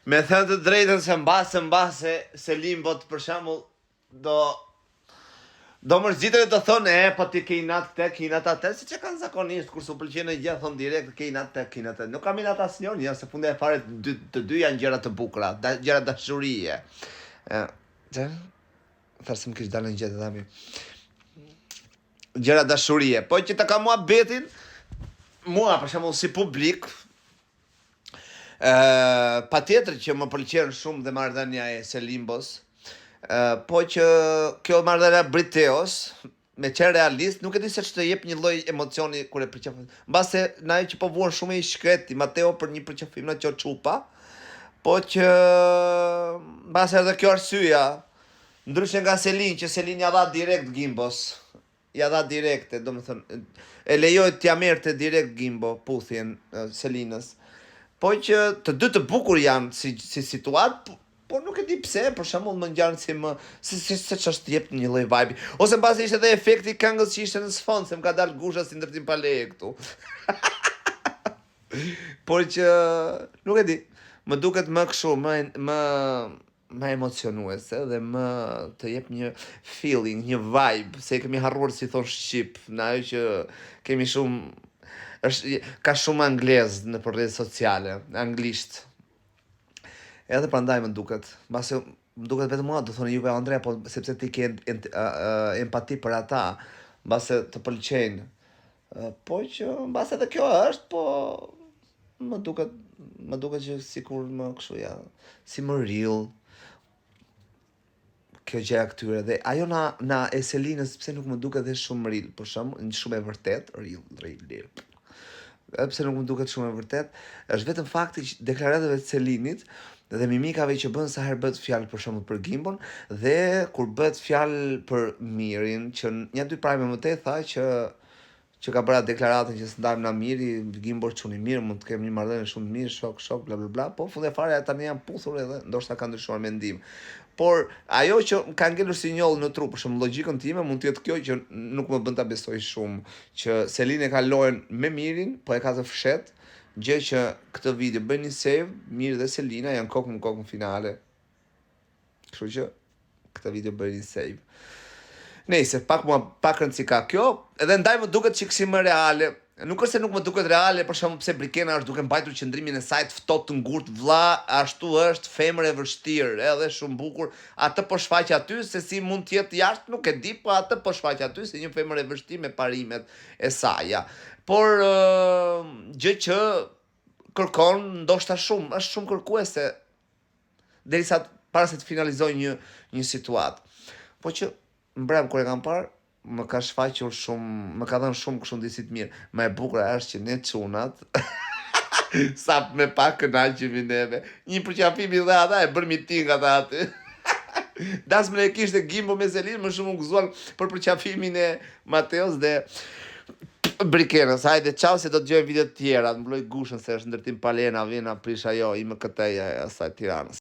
Me thënë të drejtën se mbase se Limbot për shembull do mërzitën e të thonë, po ti ke inat këte, ke inat atë, si që kanë zakonisht, kur su pëlqenë e gjithë, thonë direkt, ke inat të, ke inat të. Nuk kam inat asnjëri, ja, se funde e fare të dy janë gjëra të bukura, gjëra dashurie. Tharë se më kishë dalë në gjithë dhami. Gjëra dashurie. Po që të ka mua betin, mua, për shembull, si publik, pa tjetër që më pëlqenë shumë dhe marrëdhënia e Selimbos, po që kjo marrëdhënia Briteos, me qenë realist, nuk e di se që të jep një lloj emocioni kur e përqafim. Mbase na që po vuan shumë i shkreti, Mateo për një përqafim në që qupa, po që mbase edhe kjo arsyeja, ndryshe nga Selin, që Selin ja dha direkt Gimbos, ja dha direkte, do më thënë, e lejoj t'ja merte direkt Gimbo, puthjen Selinës, po që të dy të bukur janë si situatë, po nuk e di pse, për shembull më ngjarën se ç'është jep një lloj vibe. Ose mbasi ishte edhe efekti këngës që ishte në sfond, se më ka dalë gusha si ndërtim pa leje këtu. Por që nuk e di, më duket më kështu, më emocionuese dhe më të jep një feeling, një vibe, se kemi harruar si thon shqip, në ajo që kemi shumë ka shumë anglez në rrjetet sociale, anglisht. Edhe prandaj më duket, mbase më duket vetëm mua, do thonë juve Andrea, po sepse ti ke empati për ata, mbase të pëlqejnë. Po që mbase edhe kjo është, po më duket që sikur më kështu ja, si më real kjo gjëja këtyre dhe ajo na e Selinës pse nuk më duket dhe shumë real, për shembull, shumë e vërtet, real. Pse nuk më duket shumë e vërtet, është vetëm fakti që deklaratave të Selinit dhe mimikave që bën sa herë bëhet fjalë për shembull për Gimbon dhe kur bëhet fjalë për Mirin, që një dy prajme më tej tha që ka bërë deklaratën që s'ndajmë na Miri, Gimbo çuni mirë, mund të kemi një marrëdhënie shumë mirë, shok, bla bla bla, po funde fare tani janë puthur edhe ndoshta kanë ndryshuar mendim. Por ajo që ka ngelur si njoll në tru, për shembull logjikën time mund të jetë kjo që nuk më bën ta besoj shumë që Selin e ka lojën me Mirin, po e ka të fshet, gjë që këtë video bëjnë një save, Miri dhe Selina janë kokë në finale. Kështu që këtë video bëjnë një save. Nëse pak rëndësi ka kjo, edhe ndaj më duket që kësi më reale. Nuk është se nuk më duket reale, për shembull pse Brikena është duke mbajtur qëndrimin e saj të ftohtë të ngurtë, vlla, ashtu është, femër e vështirë, edhe shumë bukur. Atë po shfaq aty se si mund të jetë jashtë, nuk e di, po atë po shfaq aty si një femër e vështirë me parimet e saj. Por gjë që kërkon ndoshta shumë, është shumë kërkuese derisa para se të finalizojë një situatë. Po që mbrëm kur e kam parë, më ka shfaqur shumë, më ka dhënë shumë kështu ndjesit mirë. Më e bukur është që ne çunat sa me pak kënaqemi neve. Një përqafim i dhe ata e bërë miting ata aty. Dasmën e kishte Gimbo me Selin, më shumë u gëzuan për përqafimin e Mateos dhe Brikenës. Hajde, ciao, se do të gjojmë video të tjera. Të mbloj gushën se është ndërtim palena, vjen aprish ajo, ime këtej asaj Tiranës.